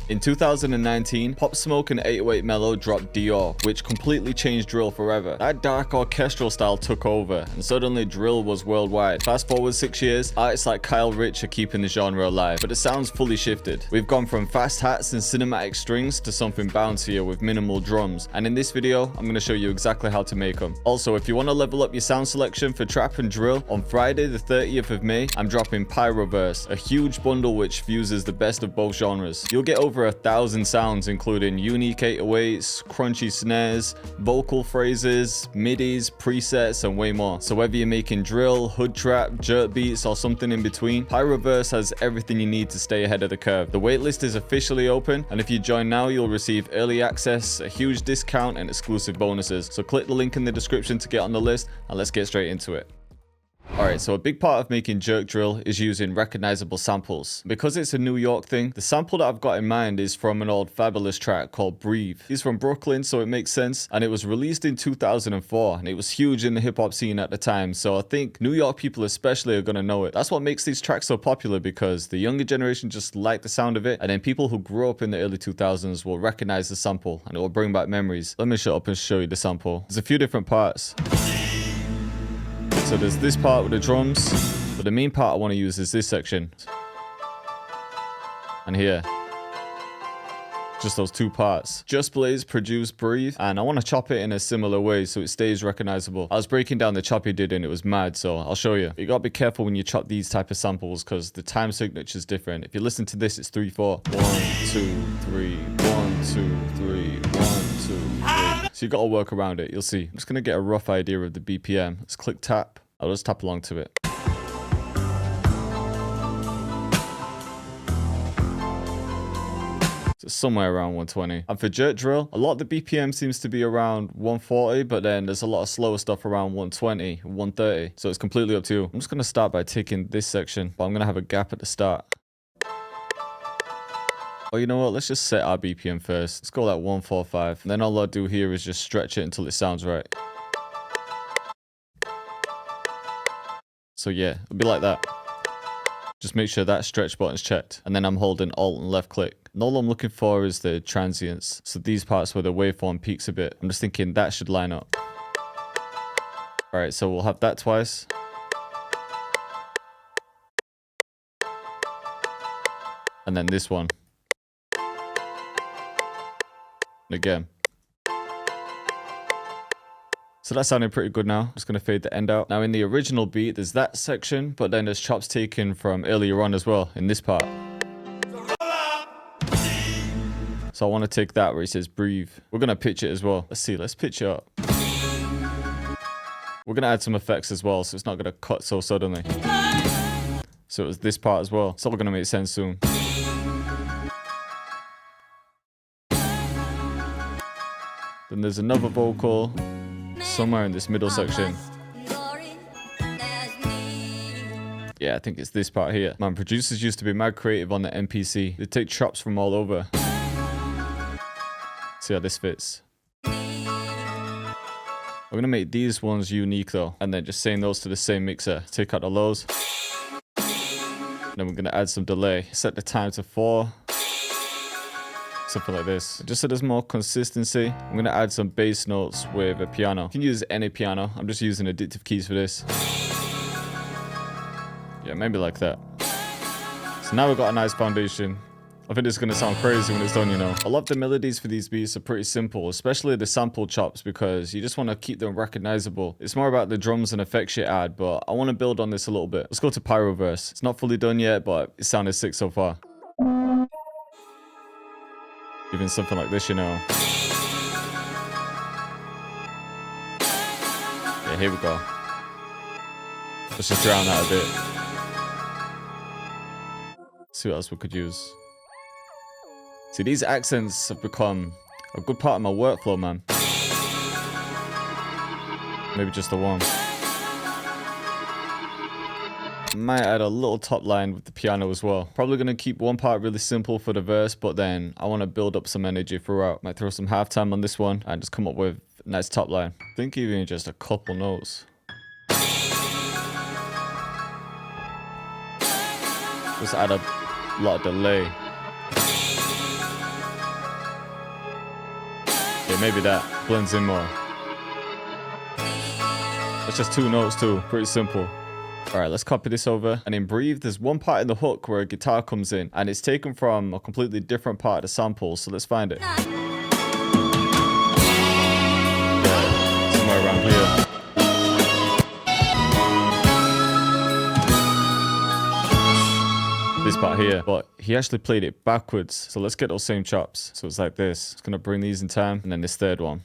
In 2019, Pop Smoke and 808 Mellow dropped Dior, which completely changed drill forever. That dark orchestral style took over, and suddenly drill was worldwide. Fast forward 6 years, artists like Kyle Richh are keeping the genre alive, but the sound's fully shifted. We've gone from fast hats and cinematic strings to something bouncier with minimal drums, and in this video, I'm going to show you exactly how to make them. Also, if you want to level up your sound selection for trap and drill, on Friday the 30th of May, I'm dropping Pyroverse, a huge bundle which fuses the best of both genres. You'll get over 1,000 sounds, including unique 808s, crunchy snares, vocal phrases, midis, presets, and way more. So whether you're making drill, hood trap, jerk beats, or something in between, Pyroverse has everything you need to stay ahead of the curve. The waitlist is officially open, and if you join now, you'll receive early access, a huge discount, and exclusive bonuses. So click the link in the description to get on the list, and let's get straight into it. Alright, so a big part of making jerk drill is using recognizable samples. Because it's a New York thing, the sample that I've got in mind is from an old Fabulous track called Breathe. He's from Brooklyn, so it makes sense, and it was released in 2004, and it was huge in the hip-hop scene at the time, so I think New York people especially are gonna know it. That's what makes these tracks so popular, because the younger generation just like the sound of it, and then people who grew up in the early 2000s will recognize the sample, and it will bring back memories. Let me shut up and show you the sample. There's a few different parts. So there's this part with the drums, but the main part I want to use is this section. And here. Just those two parts. Just Blaze produced Breathe, and I want to chop it in a similar way so it stays recognizable. I was breaking down the chop he did and it was mad, so I'll show you. You gotta be careful when you chop these type of samples because the time signature is different. If you listen to this, it's 3/4. 1, 2, 3, 1, 2, 3, 1, 2, 3. So you gotta work around it, you'll see. I'm just gonna get a rough idea of the BPM. Let's click tap. I'll just tap along to it. So somewhere around 120. And for jerk drill, a lot of the BPM seems to be around 140, but then there's a lot of slower stuff around 120, 130. So it's completely up to you. I'm just gonna start by taking this section, but I'm gonna have a gap at the start. Oh, you know what? Let's just set our BPM first. Let's go like 145. And then all I'll do here is just stretch it until it sounds right. So yeah, it'll be like that. Just make sure that stretch button's checked. And then I'm holding Alt and left click. And all I'm looking for is the transients. So these parts where the waveform peaks a bit. I'm just thinking that should line up. Alright, so we'll have that twice. And then this one. And again. So that sounded pretty good now. Just gonna fade the end out. Now in the original beat, there's that section, but then there's chops taken from earlier on as well, in this part. So I wanna take that where it says breathe. We're gonna pitch it as well. Let's see, let's pitch it up. We're gonna add some effects as well, so it's not gonna cut so suddenly. So it was this part as well. It's all gonna make sense soon. Then there's another vocal somewhere in this middle section. Yeah, I think it's this part here. Man, producers used to be mad creative on the MPC. They take chops from all over. See how this fits. I'm gonna make these ones unique though, and then just saying those to the same mixer. Take out the lows. Then we're gonna add some delay. Set the time to 4. Something like this. Just so there's more consistency, I'm going to add some bass notes with a piano. You can use any piano. I'm just using addictive keys for this. Yeah, maybe like that. So now we've got a nice foundation. I think this is going to sound crazy when it's done, you know. A lot of the melodies for these beats are pretty simple, especially the sample chops, because you just want to keep them recognizable. It's more about the drums and effects you add, but I want to build on this a little bit. Let's go to Pyroverse. It's not fully done yet, but it sounded sick so far. Even something like this, you know. Yeah, here we go. Let's just drown that a bit. See what else we could use. See, these accents have become a good part of my workflow, man. Maybe just the one. Might add a little top line with the piano as well. Probably gonna keep one part really simple for the verse, but then I want to build up some energy throughout. Might throw some halftime on this one and just come up with a nice top line. I think even just a couple notes. Just add a lot of delay. Yeah, maybe that blends in more. That's just 2 notes too. Pretty simple. Alright, let's copy this over. And in Breathe, there's one part in the hook where a guitar comes in. And it's taken from a completely different part of the sample. So let's find it. Yeah, somewhere around here. This part here. But he actually played it backwards. So let's get those same chops. So it's like this. It's going to bring these in time. And then this third one.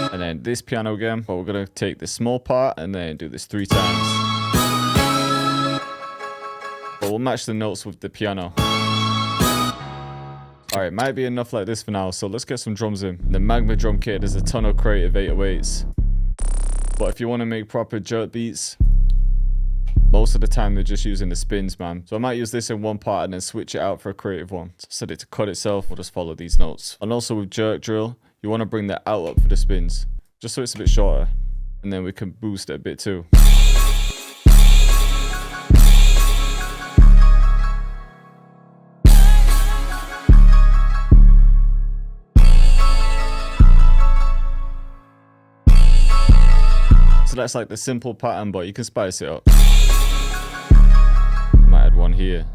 And then this piano again, but we're going to take this small part and then do this 3 times. But we'll match the notes with the piano. Alright, might be enough like this for now, so let's get some drums in. In the Magma drum kit, there's a ton of creative 808s. But if you want to make proper jerk beats, most of the time they're just using the spins, man. So I might use this in one part and then switch it out for a creative one. So set it to cut itself, we'll just follow these notes. And also with jerk drill, you want to bring the out up for the spins, just so it's a bit shorter. And then we can boost it a bit too. So that's like the simple pattern, but you can spice it up. Might add one here.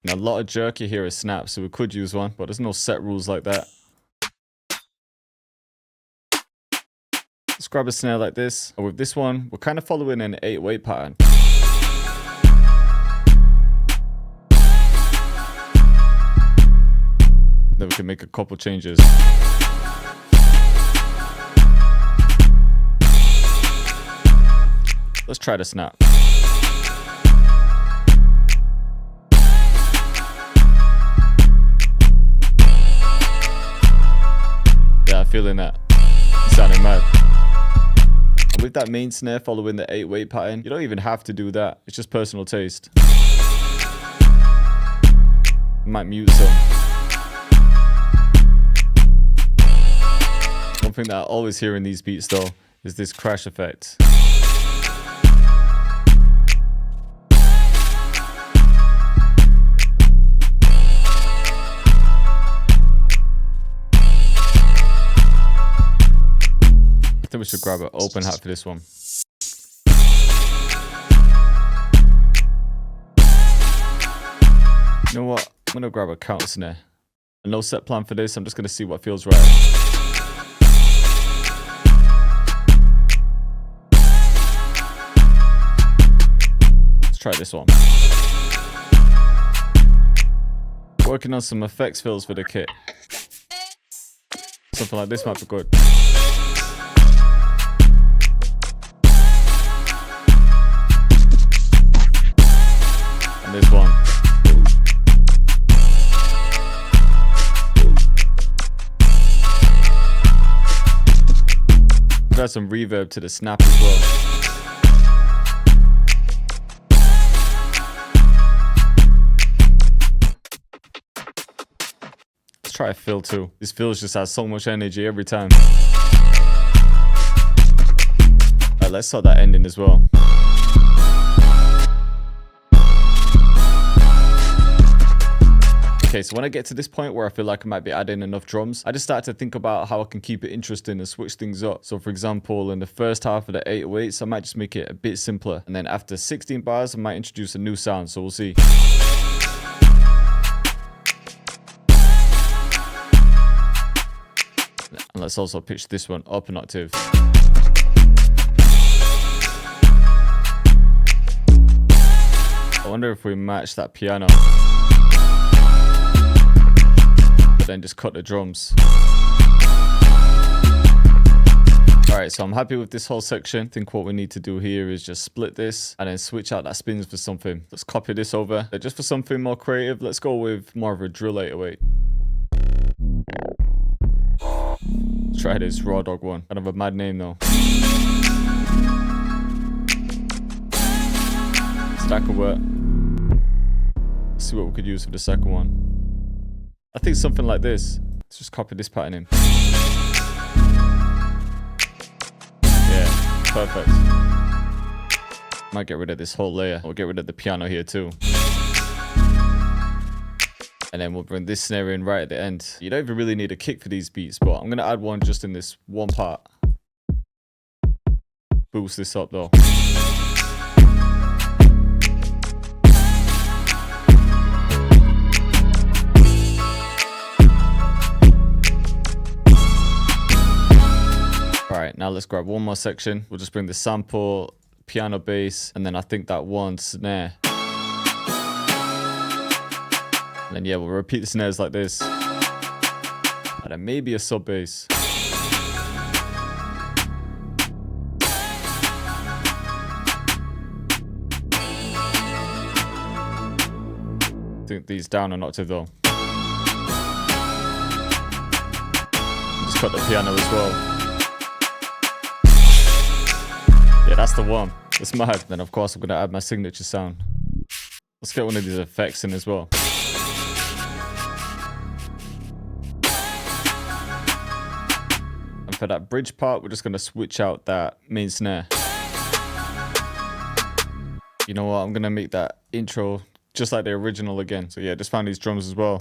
Now, a lot of jerky here is snaps, so we could use one, but there's no set rules like that. Let's grab a snare like this. And with this one, we're kind of following an 808 pattern. Then we can make a couple changes. Let's try the snap. Yeah, feeling that. Sounding mad. And with that main snare following the 808 pattern, you don't even have to do that. It's just personal taste. Might mute some. One thing that I always hear in these beats though is this crash effect. I think we should grab an open hat for this one. You know what? I'm going to grab a counter snare. And no set plan for this. I'm just going to see what feels right. Let's try this one. Working on some effects fills for the kit. Something like this might be good. And this one. Add some reverb to the snap as well. Let's try a fill too. This fills just has so much energy every time. Alright, let's sort that ending as well. Okay, so when I get to this point where I feel like I might be adding enough drums, I just start to think about how I can keep it interesting and switch things up. So for example, in the first half of the 808s, I might just make it a bit simpler. And then after 16 bars, I might introduce a new sound, so we'll see. And let's also pitch this one up an octave. I wonder if we match that piano. Then just cut the drums. Alright, so I'm happy with this whole section. I think what we need to do here is just split this and then switch out that spins for something. Let's copy this over. Just for something more creative, let's go with more of a drill 808. Let's try this Raw Dog one. Kind of a mad name though. Stack of work. Let's see what we could use for the second one. I think something like this. Let's just copy this pattern in. Yeah, perfect. Might get rid of this whole layer. We'll get rid of the piano here too. And then we'll bring this snare in right at the end. You don't even really need a kick for these beats, but I'm gonna add one just in this one part. Boost this up though. Alright, now let's grab one more section. We'll just bring the sample, piano bass, and then I think that one snare. And then yeah, we'll repeat the snares like this. And then maybe a sub bass. I think these down an octave though. Just cut the piano as well. Yeah, that's the one. That's mad. Then of course I'm gonna add my signature sound. Let's get one of these effects in as well. And for that bridge part, we're just gonna switch out that main snare. You know what? I'm gonna make that intro just like the original again. So yeah, just found these drums as well.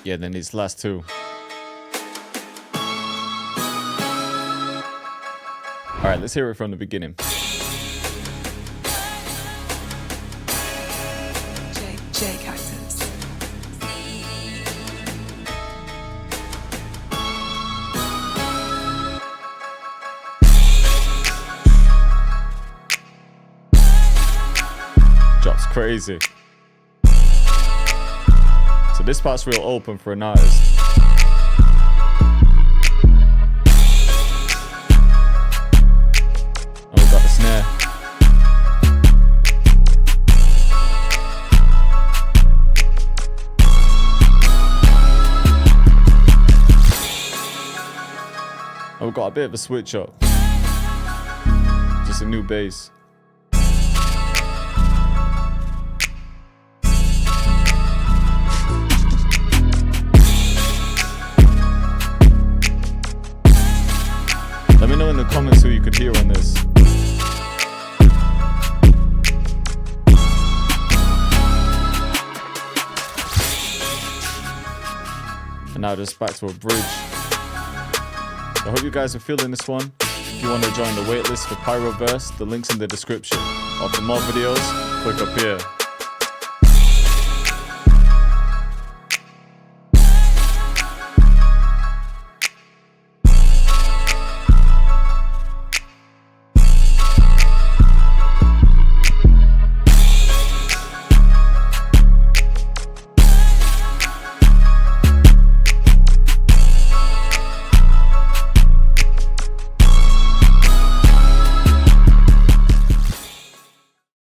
Yeah, then these last two. Alright, let's hear it from the beginning. Cactus. Drops crazy. So this part's real open for an artist. And we've got the snare. And we've got a bit of a switch up. Just a new bass. Let me know in the comments who you could hear on this. And now just back to a bridge. I hope you guys are feeling this one. If you want to join the waitlist for Pyroverse, the link's in the description. Or for more videos, click up here.